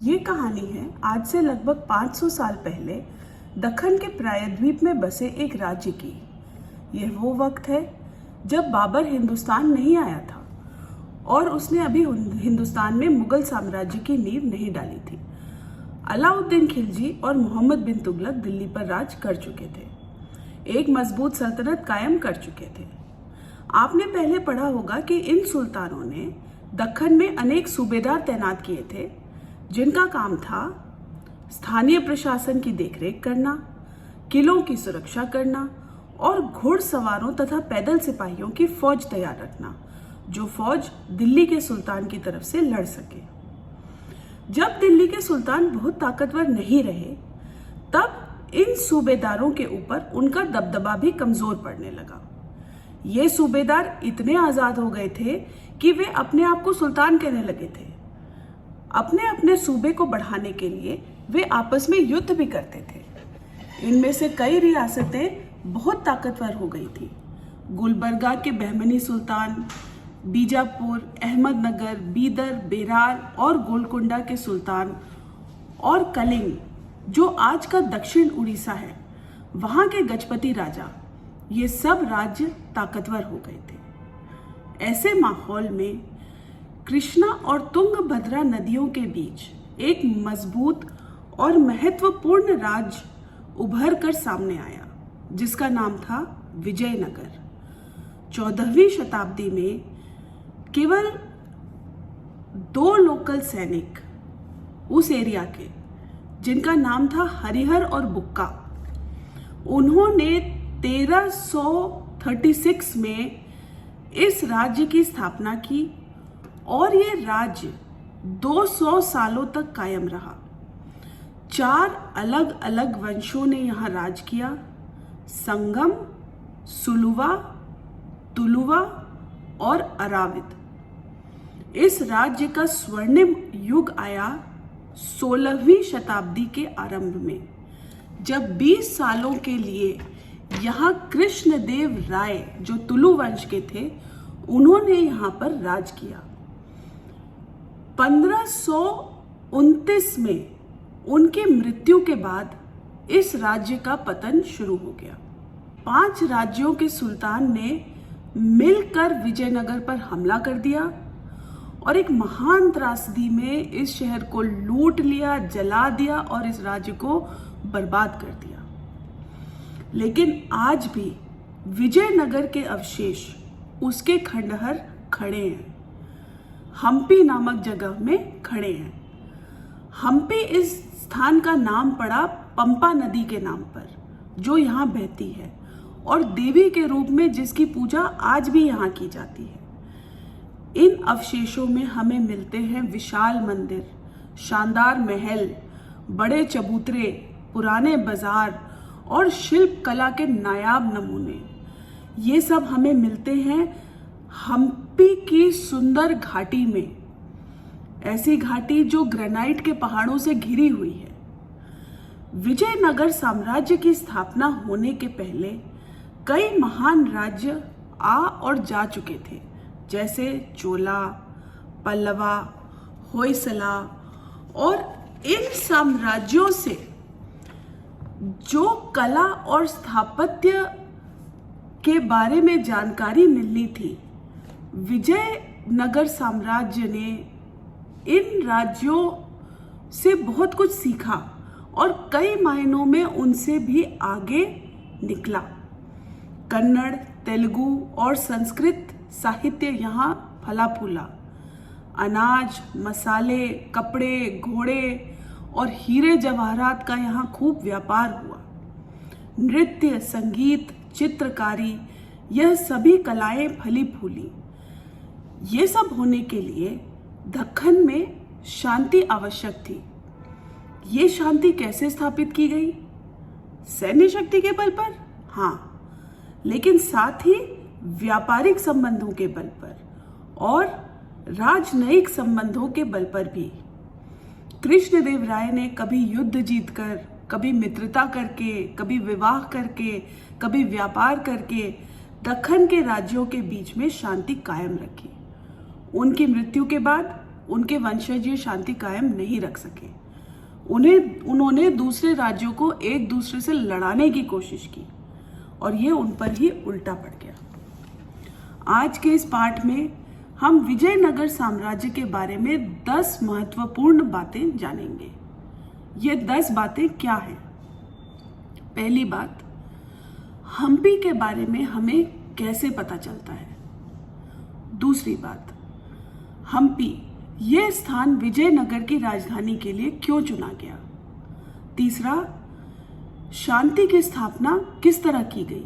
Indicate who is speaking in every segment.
Speaker 1: ये कहानी है आज से लगभग 500 साल पहले दक्कन के प्रायद्वीप में बसे एक राज्य की। यह वो वक्त है जब बाबर हिंदुस्तान नहीं आया था और उसने अभी हिंदुस्तान में मुगल साम्राज्य की नींव नहीं डाली थी। अलाउद्दीन खिलजी और मोहम्मद बिन तुगलक दिल्ली पर राज कर चुके थे, एक मजबूत सल्तनत कायम कर चुके थे। आपने पहले पढ़ा होगा कि इन सुल्तानों ने दक्कन में अनेक सूबेदार तैनात किए थे जिनका काम था स्थानीय प्रशासन की देखरेख करना, किलों की सुरक्षा करना और घुड़सवारों तथा पैदल सिपाहियों की फौज तैयार रखना, जो फौज दिल्ली के सुल्तान की तरफ से लड़ सके। जब दिल्ली के सुल्तान बहुत ताकतवर नहीं रहे, तब इन सूबेदारों के ऊपर उनका दबदबा भी कमजोर पड़ने लगा। ये सूबेदार इतने आजाद हो गए थे कि वे अपने आप को सुल्तान कहने लगे थे। अपने अपने सूबे को बढ़ाने के लिए वे आपस में युद्ध भी करते थे। इनमें से कई रियासतें बहुत ताकतवर हो गई थी। गुलबर्गा के बहमनी सुल्तान, बीजापुर, अहमदनगर, बीदर, बेरार और गोलकुंडा के सुल्तान और कलिंग, जो आज का दक्षिण उड़ीसा है, वहां के गजपति राजा, ये सब राज्य ताकतवर हो गए थे। ऐसे माहौल में कृष्णा और तुंगभद्रा नदियों के बीच एक मजबूत और महत्वपूर्ण राज्य उभर कर सामने आया, जिसका नाम था विजयनगर। 14वीं शताब्दी में केवल 2 लोकल सैनिक उस एरिया के, जिनका नाम था हरिहर और बुक्का, उन्होंने 1336 में इस राज्य की स्थापना की और ये राज्य 200 सालों तक कायम रहा। 4 अलग अलग वंशों ने यहाँ राज किया: संगम, सुलुवा, तुलुवा और अराविद। इस राज्य का स्वर्णिम युग आया 16वीं शताब्दी के आरंभ में, जब 20 सालों के लिए यहाँ कृष्णदेव राय, जो तुलु वंश के थे, उन्होंने यहाँ पर राज किया। 1529 में उनकी मृत्यु के बाद इस राज्य का पतन शुरू हो गया। 5 राज्यों के सुल्तान ने मिलकर विजयनगर पर हमला कर दिया और एक महान त्रासदी में इस शहर को लूट लिया, जला दिया और इस राज्य को बर्बाद कर दिया। लेकिन आज भी विजयनगर के अवशेष, उसके खंडहर खड़े हैं। हम्पी नामक जगह में खड़े हैं। हम्पी इस स्थान का नाम पड़ा पंपा नदी के नाम पर, जो यहाँ बहती है और देवी के रूप में जिसकी पूजा आज भी यहाँ की जाती है। इन अवशेषों में हमें मिलते हैं विशाल मंदिर, शानदार महल, बड़े चबूतरे, पुराने बाजार और शिल्प कला के नायाब नमूने। ये सब हमें मिलते हैं हम्पी की सुंदर घाटी में, ऐसी घाटी जो ग्रेनाइट के पहाड़ों से घिरी हुई है। विजयनगर साम्राज्य की स्थापना होने के पहले कई महान राज्य आ और जा चुके थे, जैसे चोला, पल्लवा, होयसला, और इन साम्राज्यों से जो कला और स्थापत्य के बारे में जानकारी मिलनी थी, विजयनगर साम्राज्य ने इन राज्यों से बहुत कुछ सीखा और कई मायनों में उनसे भी आगे निकला। कन्नड़, तेलुगु और संस्कृत साहित्य यहाँ फला फूला। अनाज, मसाले, कपड़े, घोड़े और हीरे जवाहरात का यहाँ खूब व्यापार हुआ। नृत्य, संगीत, चित्रकारी, यह सभी कलाएं फली फूली। ये सब होने के लिए दक्कन में शांति आवश्यक थी। ये शांति कैसे स्थापित की गई? सैन्य शक्ति के बल पर? हाँ, लेकिन साथ ही व्यापारिक संबंधों के बल पर और राजनयिक संबंधों के बल पर भी। कृष्णदेव राय ने कभी युद्ध जीतकर, कभी मित्रता करके, कभी विवाह करके, कभी व्यापार करके दक्कन के राज्यों के बीच में शांति कायम रखी। उनकी मृत्यु के बाद उनके वंशज ये शांति कायम नहीं रख सके। उन्होंने दूसरे राज्यों को एक दूसरे से लड़ाने की कोशिश की और ये उन पर ही उल्टा पड़ गया। आज के इस पाठ में हम विजयनगर साम्राज्य के बारे में 10 महत्वपूर्ण बातें जानेंगे। ये 10 बातें क्या हैं? पहली बात, हम्पी के बारे में हमें कैसे पता चलता है। दूसरी बात, हम्पी यह स्थान विजयनगर की राजधानी के लिए क्यों चुना गया। तीसरा, शांति की स्थापना किस तरह की गई।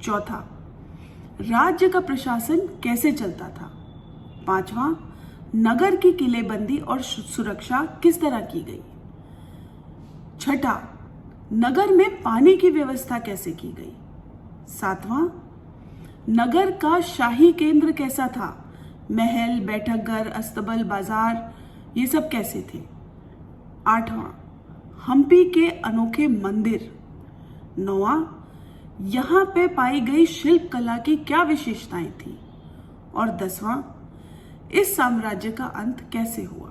Speaker 1: चौथा, राज्य का प्रशासन कैसे चलता था। पांचवा, नगर की किलेबंदी और सुरक्षा किस तरह की गई। छठा, नगर में पानी की व्यवस्था कैसे की गई। सातवां, नगर का शाही केंद्र कैसा था। महल, बैठक घर, अस्तबल, बाजार, ये सब कैसे थे। आठवां, हम्पी के अनोखे मंदिर। नौवां, यहाँ पे पाई गई शिल्प कला की क्या विशेषताएं थी। और 10वां, इस साम्राज्य का अंत कैसे हुआ।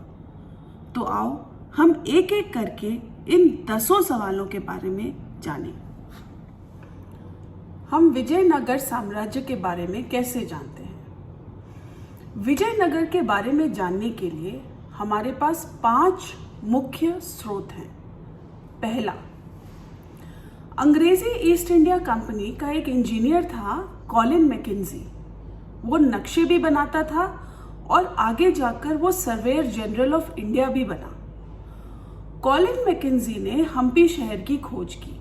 Speaker 1: तो आओ हम एक एक करके इन 10 सवालों के बारे में जानें। हम विजयनगर साम्राज्य के बारे में कैसे जानते हैं? विजयनगर के बारे में जानने के लिए हमारे पास 5 मुख्य स्रोत हैं। पहला, अंग्रेजी ईस्ट इंडिया कंपनी का एक इंजीनियर था कॉलिन मैकेंजी। वो नक्शे भी बनाता था और आगे जाकर वो सर्वेयर जनरल ऑफ इंडिया भी बना। कॉलिन मैकेंजी ने हम्पी शहर की खोज की।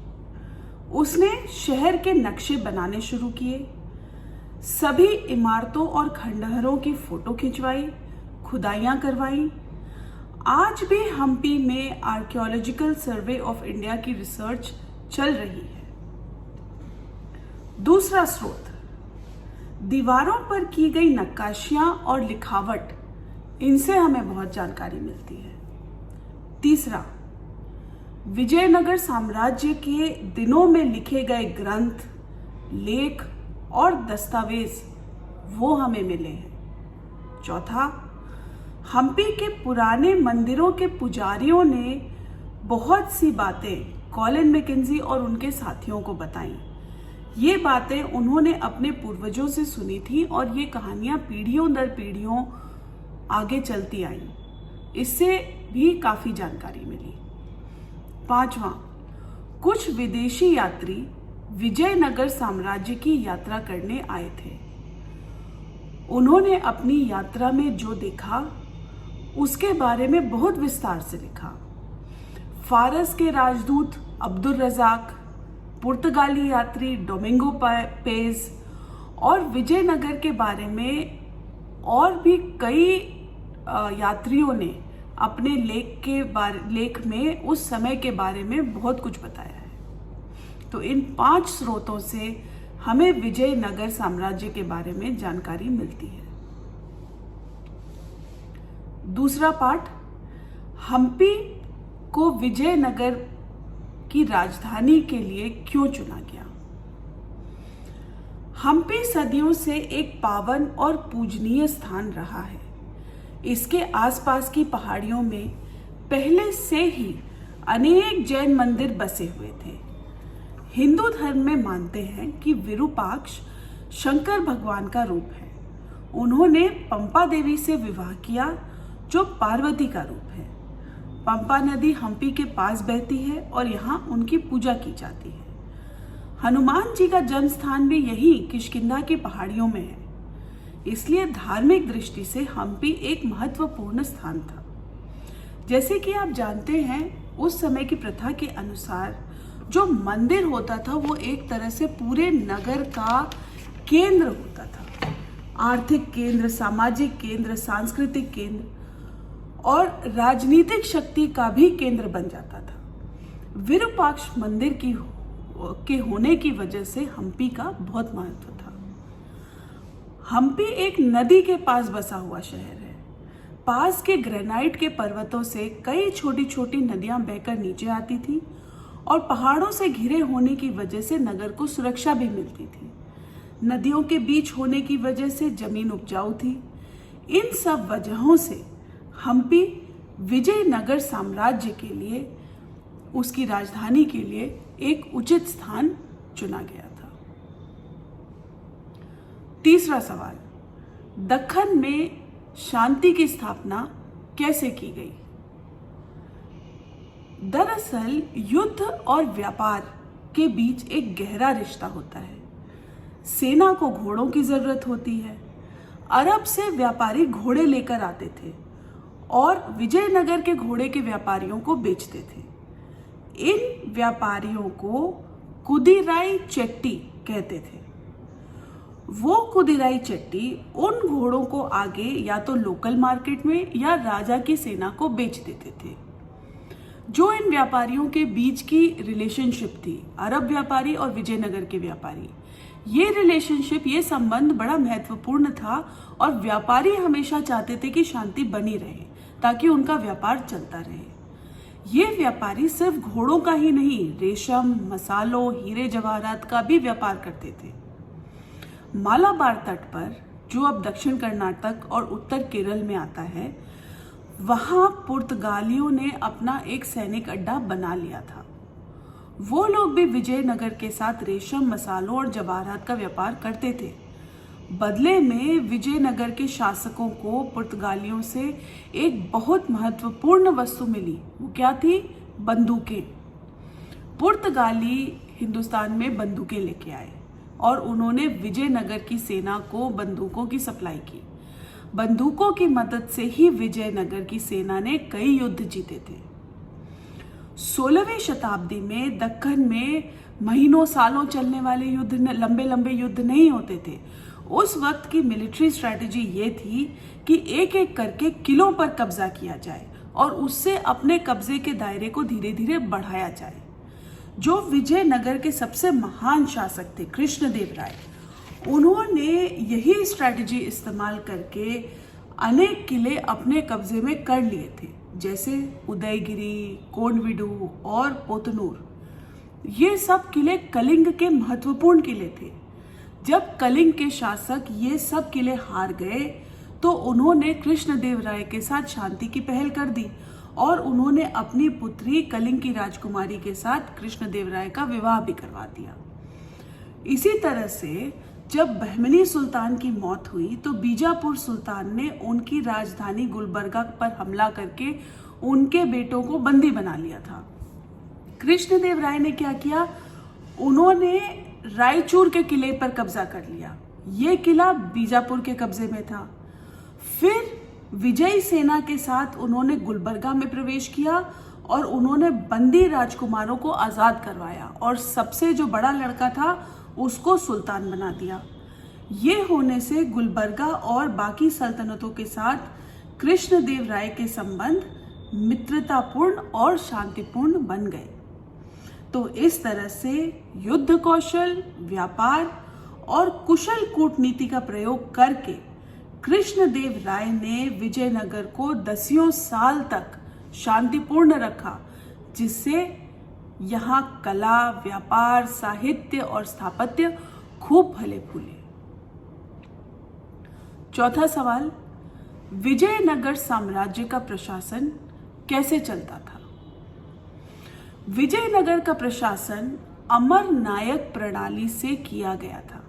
Speaker 1: उसने शहर के नक्शे बनाने शुरू किए, सभी इमारतों और खंडहरों की फोटो खिंचवाई, खुदाइयां करवाई। आज भी हम्पी में आर्कियोलॉजिकल सर्वे ऑफ इंडिया की रिसर्च चल रही है। दूसरा स्रोत, दीवारों पर की गई नक्काशियां और लिखावट, इनसे हमें बहुत जानकारी मिलती है। तीसरा, विजयनगर साम्राज्य के दिनों में लिखे गए ग्रंथ, लेख और दस्तावेज वो हमें मिले हैं। चौथा, हम्पी के पुराने मंदिरों के पुजारियों ने बहुत सी बातें कॉलिन मैकेंजी और उनके साथियों को बताई। ये बातें उन्होंने अपने पूर्वजों से सुनी थी और ये कहानियां पीढ़ियों दर पीढ़ियों आगे चलती आई। इससे भी काफी जानकारी मिली। पांचवा, कुछ विदेशी यात्री विजयनगर साम्राज्य की यात्रा करने आए थे। उन्होंने अपनी यात्रा में जो देखा उसके बारे में बहुत विस्तार से लिखा। फारस के राजदूत अब्दुल रजाक, पुर्तगाली यात्री डोमिंगो पेज और विजयनगर के बारे में और भी कई यात्रियों ने अपने लेख में उस समय के बारे में बहुत कुछ बताया है। तो इन 5 स्रोतों से हमें विजयनगर साम्राज्य के बारे में जानकारी मिलती है। दूसरा पाठ, हम्पी को विजयनगर की राजधानी के लिए क्यों चुना गया। हम्पी सदियों से एक पावन और पूजनीय स्थान रहा है। इसके आसपास की पहाड़ियों में पहले से ही अनेक जैन मंदिर बसे हुए थे। हिंदू धर्म में मानते हैं कि विरूपाक्ष शंकर भगवान का रूप है। उन्होंने पंपा देवी से विवाह किया जो पार्वती का रूप है। पंपा नदी हम्पी के पास बहती है और यहाँ उनकी पूजा की जाती है। हनुमान जी का जन्म स्थान भी यही किष्किंधा की पहाड़ियों में है। इसलिए धार्मिक दृष्टि से हम्पी एक महत्वपूर्ण स्थान था। जैसे कि आप जानते हैं, उस समय की प्रथा के अनुसार जो मंदिर होता था वो एक तरह से पूरे नगर का केंद्र होता था। आर्थिक केंद्र, सामाजिक केंद्र, सांस्कृतिक केंद्र और राजनीतिक शक्ति का भी केंद्र बन जाता था। विरूपाक्ष मंदिर के होने की वजह से हम्पी का बहुत महत्व था। हम्पी एक नदी के पास बसा हुआ शहर है। पास के ग्रेनाइट के पर्वतों से कई छोटी छोटी नदियां बहकर नीचे आती थी और पहाड़ों से घिरे होने की वजह से नगर को सुरक्षा भी मिलती थी। नदियों के बीच होने की वजह से जमीन उपजाऊ थी। इन सब वजहों से हम्पी विजयनगर साम्राज्य के लिए, उसकी राजधानी के लिए एक उचित स्थान चुना गया था। तीसरा सवाल, दक्कन में शांति की स्थापना कैसे की गई? दरअसल युद्ध और व्यापार के बीच एक गहरा रिश्ता होता है। सेना को घोड़ों की जरूरत होती है। अरब से व्यापारी घोड़े लेकर आते थे और विजयनगर के घोड़े के व्यापारियों को बेचते थे। इन व्यापारियों को कुदिराई चेट्टी कहते थे। वो कुदिराई चेट्टी उन घोड़ों को आगे या तो लोकल मार्केट में या राजा की सेना को बेच देते थे। जो इन व्यापारियों के बीच की रिलेशनशिप थी, अरब व्यापारी और विजयनगर के व्यापारी, ये रिलेशनशिप, ये संबंध बड़ा महत्वपूर्ण था और व्यापारी हमेशा चाहते थे कि शांति बनी रहे ताकि उनका व्यापार चलता रहे। ये व्यापारी सिर्फ घोड़ों का ही नहीं, रेशम, मसालों, हीरे जवाहरात का भी व्यापार करते थे। मालाबार तट पर, जो अब दक्षिण कर्नाटक और उत्तर केरल में आता है, वहां पुर्तगालियों ने अपना एक सैनिक अड्डा बना लिया था। वो लोग भी विजयनगर के साथ रेशम, मसालों और जवाहरात का व्यापार करते थे। बदले में विजयनगर के शासकों को पुर्तगालियों से एक बहुत महत्वपूर्ण वस्तु मिली। वो क्या थी? बंदूकें। पुर्तगाली हिंदुस्तान में बंदूकें लेके आए और उन्होंने विजयनगर की सेना को बंदूकों की सप्लाई की। बंदूकों की मदद से ही विजयनगर की सेना ने कई युद्ध जीते थे। 16वीं शताब्दी में दक्कन में महीनों सालों चलने वाले युद्ध, लंबे लंबे युद्ध नहीं होते थे। उस वक्त की मिलिट्री स्ट्रैटेजी ये थी कि एक एक करके किलों पर कब्जा किया जाए और उससे अपने कब्जे के दायरे को धीरे धीरे बढ़ाया जाए। जो विजयनगर के सबसे महान शासक थे, कृष्णदेव राय, उन्होंने यही स्ट्रैटेजी इस्तेमाल करके अनेक किले अपने कब्जे में कर लिए थे, जैसे उदयगिरी, कोंडविडू और पोतनूर। ये सब किले कलिंग के महत्वपूर्ण किले थे। जब कलिंग के शासक ये सब किले हार गए तो उन्होंने कृष्णदेव राय के साथ शांति की पहल कर दी और उन्होंने अपनी पुत्री कलिंग की राजकुमारी के साथ कृष्णदेव राय का विवाह भी करवा दिया। इसी तरह से जब बहमनी सुल्तान की मौत हुई तो बीजापुर सुल्तान ने उनकी राजधानी गुलबर्गा पर हमला करके उनके बेटों को बंदी बना लिया था। कृष्णदेव राय ने क्या किया? उन्होंने रायचूर के किले पर कब्जा कर लिया। ये किला बीजापुर के कब्जे में था। फिर विजयी सेना के साथ उन्होंने गुलबर्गा में प्रवेश किया और उन्होंने बंदी राजकुमारों को आजाद करवाया और सबसे जो बड़ा लड़का था उसको सुल्तान बना दिया। ये होने से गुलबर्गा और बाकी सल्तनतों के साथ कृष्णदेव राय के संबंध मित्रतापूर्ण और शांतिपूर्ण बन गए। तो इस तरह से युद्ध कौशल, व्यापार और कुशल कूटनीति का प्रयोग करके कृष्णदेव राय ने विजयनगर को दसियों साल तक शांतिपूर्ण रखा, जिससे यहाँ कला, व्यापार, साहित्य और स्थापत्य खूब फले फूले। चौथा सवाल, विजयनगर साम्राज्य का प्रशासन कैसे चलता था? विजयनगर का प्रशासन अमर नायक प्रणाली से किया गया था।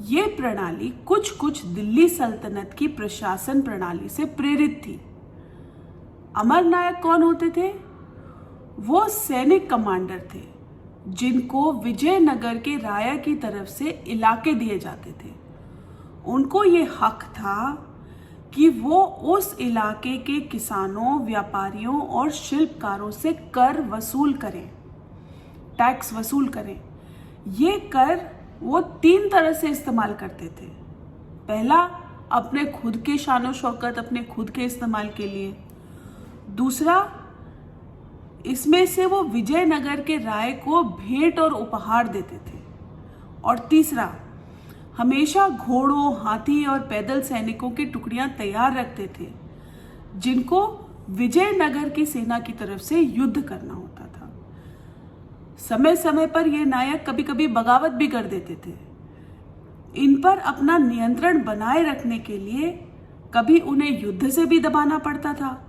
Speaker 1: ये प्रणाली कुछ दिल्ली सल्तनत की प्रशासन प्रणाली से प्रेरित थी। अमर नायक कौन होते थे? वो सैनिक कमांडर थे जिनको विजयनगर के राया की तरफ से इलाके दिए जाते थे। उनको ये हक था कि वो उस इलाके के किसानों, व्यापारियों और शिल्पकारों से कर वसूल करें, टैक्स वसूल करें। ये कर वो 3 तरह से इस्तेमाल करते थे। पहला, अपने खुद के शानो शौकत, अपने खुद के इस्तेमाल के लिए। दूसरा, इसमें से वो विजयनगर के राय को भेंट और उपहार देते थे। और तीसरा, हमेशा घोड़ों, हाथी और पैदल सैनिकों की टुकड़ियां तैयार रखते थे जिनको विजयनगर की सेना की तरफ से युद्ध करना होता था। समय समय पर ये नायक कभी कभी बगावत भी कर देते थे। इन पर अपना नियंत्रण बनाए रखने के लिए कभी उन्हें युद्ध से भी दबाना पड़ता था,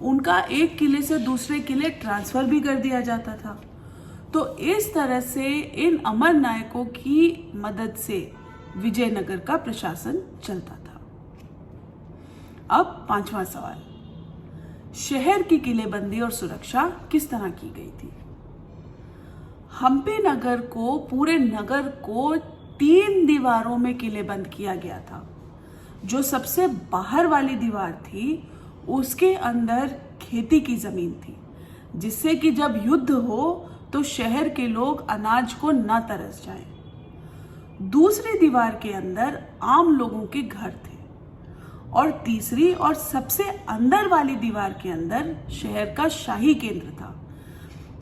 Speaker 1: उनका एक किले से दूसरे किले ट्रांसफर भी कर दिया जाता था। तो इस तरह से इन अमर नायकों की मदद से विजयनगर का प्रशासन चलता था। अब 5वां सवाल, शहर की किलेबंदी और सुरक्षा किस तरह की गई थी? हम्पी नगर को, पूरे नगर को 3 दीवारों में किलेबंद किया गया था। जो सबसे बाहर वाली दीवार थी उसके अंदर खेती की जमीन थी, जिससे कि जब युद्ध हो तो शहर के लोग अनाज को न तरस जाएं। दूसरी दीवार के अंदर आम लोगों के घर थे और तीसरी और सबसे अंदर वाली दीवार के अंदर शहर का शाही केंद्र था,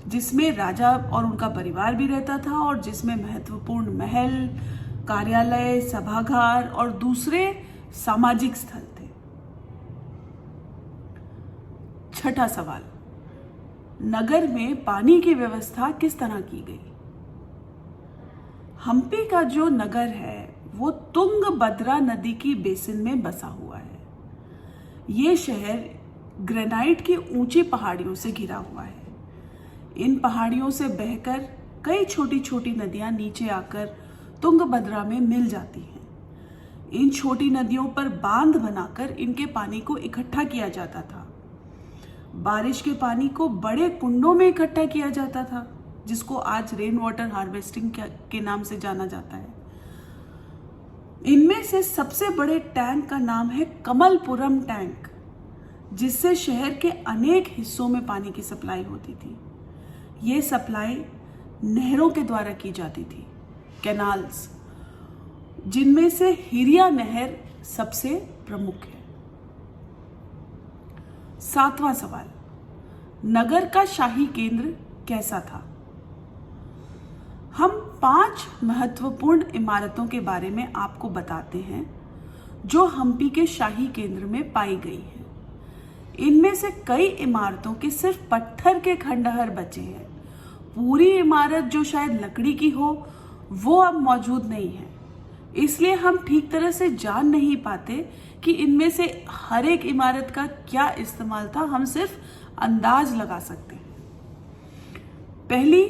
Speaker 1: जिसमें राजा और उनका परिवार भी रहता था और जिसमें महत्वपूर्ण महल, कार्यालय, सभागार और दूसरे सामाजिक स्थल थे। 6ठा सवाल, नगर में पानी की व्यवस्था किस तरह की गई? हम्पी का जो नगर है वो तुंगभद्रा नदी की बेसिन में बसा हुआ है। ये शहर ग्रेनाइट की ऊंची पहाड़ियों से घिरा हुआ है। इन पहाड़ियों से बहकर कई छोटी छोटी नदियां नीचे आकर तुंगभद्रा में मिल जाती हैं। इन छोटी नदियों पर बांध बनाकर इनके पानी को इकट्ठा किया जाता था। बारिश के पानी को बड़े कुंडों में इकट्ठा किया जाता था, जिसको आज रेन वाटर हार्वेस्टिंग के नाम से जाना जाता है। इनमें से सबसे बड़े टैंक का नाम है कमलपुरम टैंक, जिससे शहर के अनेक हिस्सों में पानी की सप्लाई होती थी। ये सप्लाई नहरों के द्वारा की जाती थी, कैनाल्स, जिनमें से हिरिया नहर सबसे प्रमुख है। 7वां सवाल, नगर का शाही केंद्र कैसा था? हम 5 महत्वपूर्ण इमारतों के बारे में आपको बताते हैं जो हम्पी के शाही केंद्र में पाई गई हैं। इनमें से कई इमारतों के सिर्फ पत्थर के खंडहर बचे हैं। पूरी इमारत जो शायद लकड़ी की हो वो अब मौजूद नहीं है, इसलिए हम ठीक तरह से जान नहीं पाते कि इनमें से हर एक इमारत का क्या इस्तेमाल था। हम सिर्फ अंदाज लगा सकते हैं। पहली,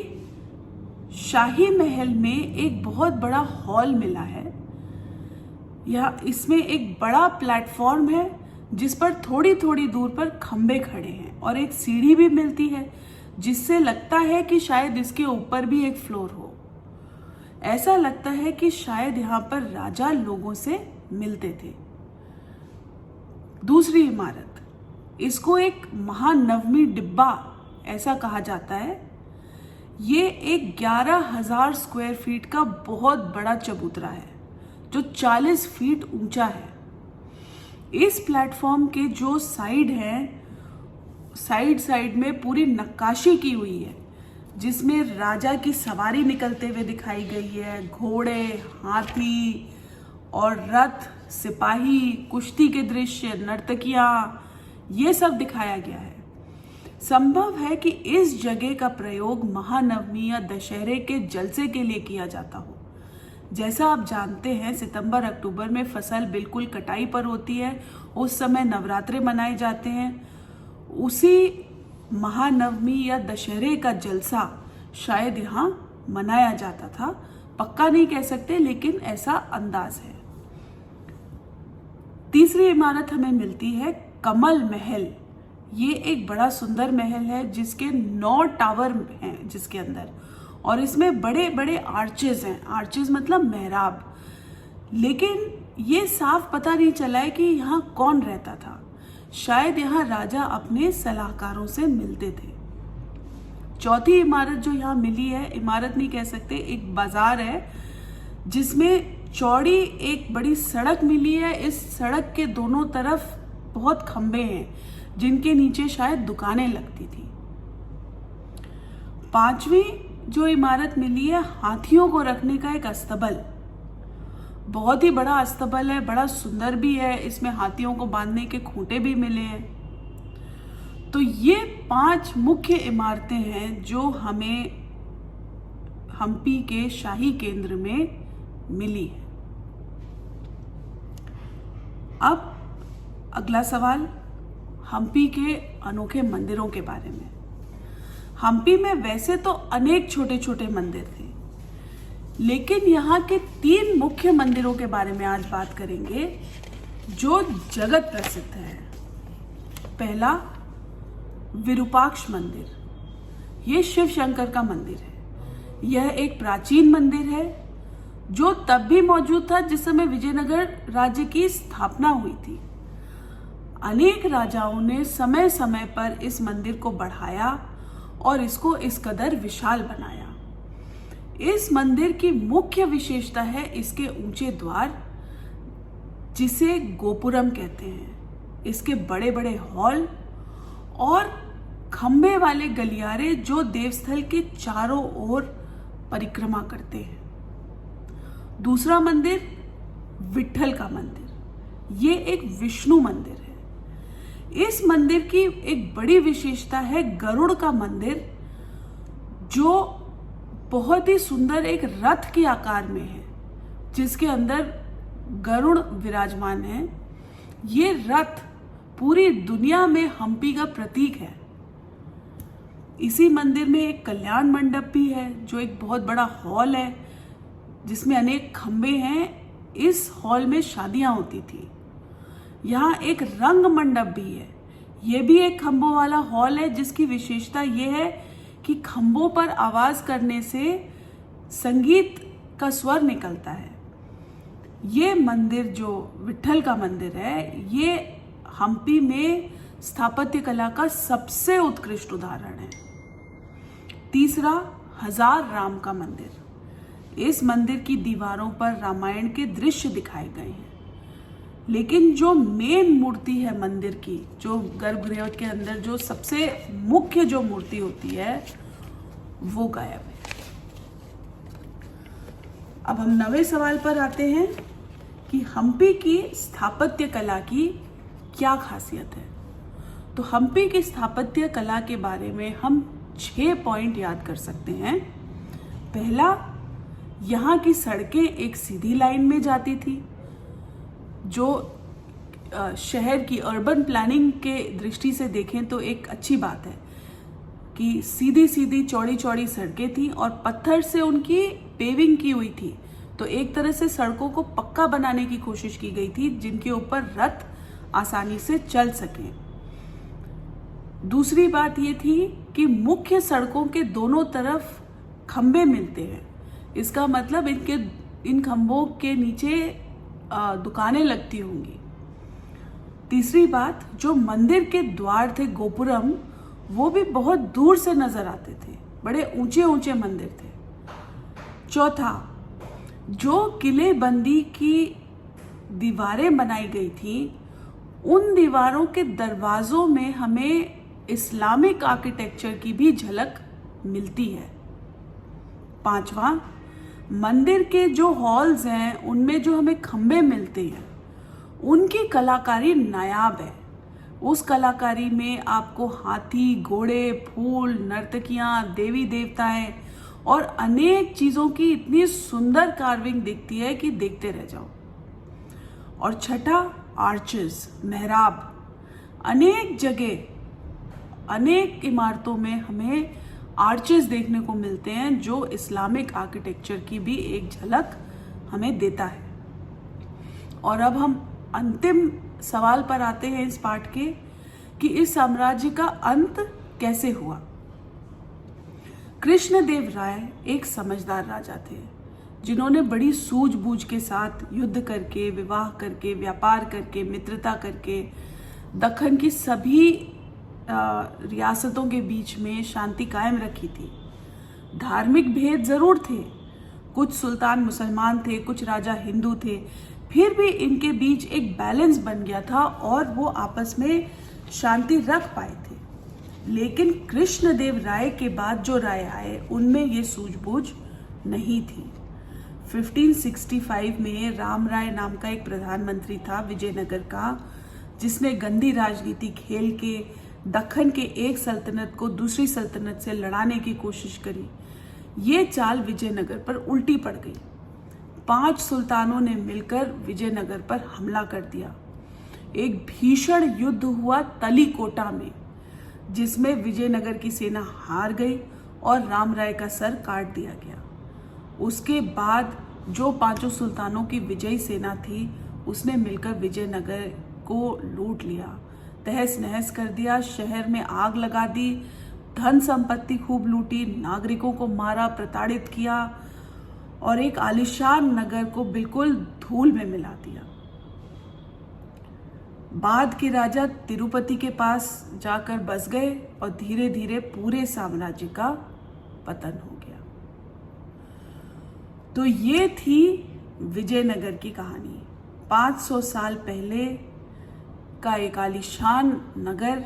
Speaker 1: शाही महल में एक बहुत बड़ा हॉल मिला है। इसमें एक बड़ा प्लेटफॉर्म है जिस पर थोड़ी थोड़ी दूर पर खंबे खड़े हैं और एक सीढ़ी भी मिलती है, जिससे लगता है कि शायद इसके ऊपर भी एक फ्लोर हो। ऐसा लगता है कि शायद यहाँ पर राजा लोगों से मिलते थे। दूसरी इमारत, इसको एक महानवमी डिब्बा ऐसा कहा जाता है। ये एक 11,000 स्क्वायर फीट का बहुत बड़ा चबूतरा है जो 40 फीट ऊंचा है। इस प्लेटफॉर्म के जो साइड हैं, साइड में पूरी नक्काशी की हुई है, जिसमें राजा की सवारी निकलते हुए दिखाई गई है। घोड़े, हाथी और रथ, सिपाही, कुश्ती के दृश्य, नर्तकियां, ये सब दिखाया गया है। संभव है कि इस जगह का प्रयोग महानवमी या दशहरे के जलसे के लिए किया जाता हो। जैसा आप जानते हैं, सितंबर अक्टूबर में फसल बिल्कुल कटाई पर होती है, उस समय नवरात्रे मनाए जाते हैं। उसी महानवमी या दशहरे का जलसा शायद यहाँ मनाया जाता था। पक्का नहीं कह सकते, लेकिन ऐसा अंदाज है। तीसरी इमारत हमें मिलती है कमल महल। ये एक बड़ा सुंदर महल है जिसके 9 टावर हैं जिसके अंदर, और इसमें बड़े बड़े आर्चेज हैं। आर्चेज मतलब मेहराब। लेकिन ये साफ पता नहीं चला है कि यहाँ कौन रहता था। शायद यहाँ राजा अपने सलाहकारों से मिलते थे। चौथी इमारत जो यहाँ मिली है, इमारत नहीं कह सकते, एक बाजार है जिसमें चौड़ी एक बड़ी सड़क मिली है। इस सड़क के दोनों तरफ बहुत खंबे हैं जिनके नीचे शायद दुकानें लगती थी। 5वीं जो इमारत मिली है, हाथियों को रखने का एक अस्तबल। बहुत ही बड़ा अस्तबल है, बड़ा सुंदर भी है। इसमें हाथियों को बांधने के खूंटे भी मिले हैं। तो ये 5 मुख्य इमारतें हैं जो हमें हम्पी के शाही केंद्र में मिली है। अब अगला सवाल, हम्पी के अनोखे मंदिरों के बारे में। हम्पी में वैसे तो अनेक छोटे छोटे मंदिर थे, लेकिन यहाँ के 3 मुख्य मंदिरों के बारे में आज बात करेंगे जो जगत प्रसिद्ध है। पहला, विरूपाक्ष मंदिर। ये शिव शंकर का मंदिर है। यह एक प्राचीन मंदिर है जो तब भी मौजूद था जिस समय विजयनगर राज्य की स्थापना हुई थी। अनेक राजाओं ने समय समय पर इस मंदिर को बढ़ाया और इसको इस कदर विशाल बनाया। इस मंदिर की मुख्य विशेषता है इसके ऊंचे द्वार, जिसे गोपुरम कहते हैं, इसके बड़े बड़े हॉल और खंबे वाले गलियारे जो देवस्थल के चारों ओर परिक्रमा करते हैं। दूसरा मंदिर, विट्ठल का मंदिर। ये एक विष्णु मंदिर है। इस मंदिर की एक बड़ी विशेषता है गरुड़ का मंदिर, जो बहुत ही सुंदर एक रथ के आकार में है, जिसके अंदर गरुड़ विराजमान है। ये रथ पूरी दुनिया में हम्पी का प्रतीक है। इसी मंदिर में एक कल्याण मंडप भी है, जो एक बहुत बड़ा हॉल है जिसमें अनेक खंबे हैं। इस हॉल में शादियां होती थी। यहाँ एक रंग मंडप भी है। ये भी एक खंभों वाला हॉल है, जिसकी विशेषता ये है कि खंभों पर आवाज करने से संगीत का स्वर निकलता है। ये मंदिर जो विट्ठल का मंदिर है, ये हम्पी में स्थापत्य कला का सबसे उत्कृष्ट उदाहरण है। तीसरा, हजार राम का मंदिर। इस मंदिर की दीवारों पर रामायण के दृश्य दिखाए गए हैं, लेकिन जो मेन मूर्ति है मंदिर की, जो गर्भगृह के अंदर जो सबसे मुख्य जो मूर्ति होती है, वो गायब है। अब हम 9वें सवाल पर आते हैं कि हम्पी की स्थापत्य कला की क्या खासियत है। तो हम्पी की स्थापत्य कला के बारे में हम 6 पॉइंट याद कर सकते हैं। पहला, यहाँ की सड़कें एक सीधी लाइन में जाती थी, जो शहर की अर्बन प्लानिंग के दृष्टि से देखें तो एक अच्छी बात है कि सीधी सीधी चौड़ी चौड़ी सड़कें थी और पत्थर से उनकी पेविंग की हुई थी। तो एक तरह से सड़कों को पक्का बनाने की कोशिश की गई थी, जिनके ऊपर रथ आसानी से चल सकें। दूसरी बात ये थी कि मुख्य सड़कों के दोनों तरफ खंबे मिलते हैं। इसका मतलब इन खंभों के नीचे दुकानें लगती होंगी। तीसरी बात, जो मंदिर के द्वार थे गोपुरम, वो भी बहुत दूर से नजर आते थे। बड़े ऊंचे ऊंचे मंदिर थे। चौथा, जो किलेबंदी की दीवारें बनाई गई थी, उन दीवारों के दरवाजों में हमें इस्लामिक आर्किटेक्चर की भी झलक मिलती है। पांचवा, मंदिर के जो हॉल्स हैं, उनमें जो हमें खंबे मिलते हैं, उनकी कलाकारी नायाब है। उस कलाकारी में आपको हाथी, घोड़े, फूल, नर्तकियां, देवी देवताएं और अनेक चीजों की इतनी सुंदर कार्विंग दिखती है कि देखते रह जाओ। और छठा, आर्चेस, मेहराब। अनेक जगह, अनेक इमारतों में हमें आर्चेस देखने को मिलते हैं, जो इस्लामिक आर्किटेक्चर की भी एक झलक हमें देता है। और अब हम अंतिम सवाल पर आते हैं इस पाठ के, कि इस साम्राज्य का अंत कैसे हुआ। कृष्णदेव राय एक समझदार राजा थे, जिन्होंने बड़ी सूझबूझ के साथ युद्ध करके, विवाह करके, व्यापार करके, मित्रता करके दक्खन की सभी रियासतों के बीच में शांति कायम रखी थी। धार्मिक भेद जरूर थे, कुछ सुल्तान मुसलमान थे, कुछ राजा हिंदू थे, फिर भी इनके बीच एक बैलेंस बन गया था और वो आपस में शांति रख पाए थे। लेकिन कृष्णदेव राय के बाद जो राय आए, उनमें ये सूझबूझ नहीं थी। 1565 में राम राय नाम का एक प्रधानमंत्री था विजयनगर का, जिसने गंदी राजनीति खेल के दक्खन के एक सल्तनत को दूसरी सल्तनत से लड़ाने की कोशिश करी। ये चाल विजयनगर पर उल्टी पड़ गई। 5 सुल्तानों ने मिलकर विजयनगर पर हमला कर दिया। एक भीषण युद्ध हुआ तलीकोटा में, जिसमें विजयनगर की सेना हार गई और राम राय का सर काट दिया गया। उसके बाद जो पांचों सुल्तानों की विजयी सेना थी उसने मिलकर विजयनगर को लूट लिया, तहस नहस कर दिया, शहर में आग लगा दी, धन संपत्ति खूब लूटी, नागरिकों को मारा, प्रताड़ित किया और एक आलीशान नगर को बिल्कुल धूल में मिला दिया। बाद के राजा तिरुपति के पास जाकर बस गए और धीरे धीरे पूरे साम्राज्य का पतन हो गया। तो ये थी विजयनगर की कहानी। 500 साल पहले का एक आलीशान नगर,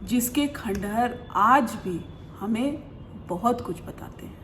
Speaker 1: जिसके खंडहर आज भी हमें बहुत कुछ बताते हैं।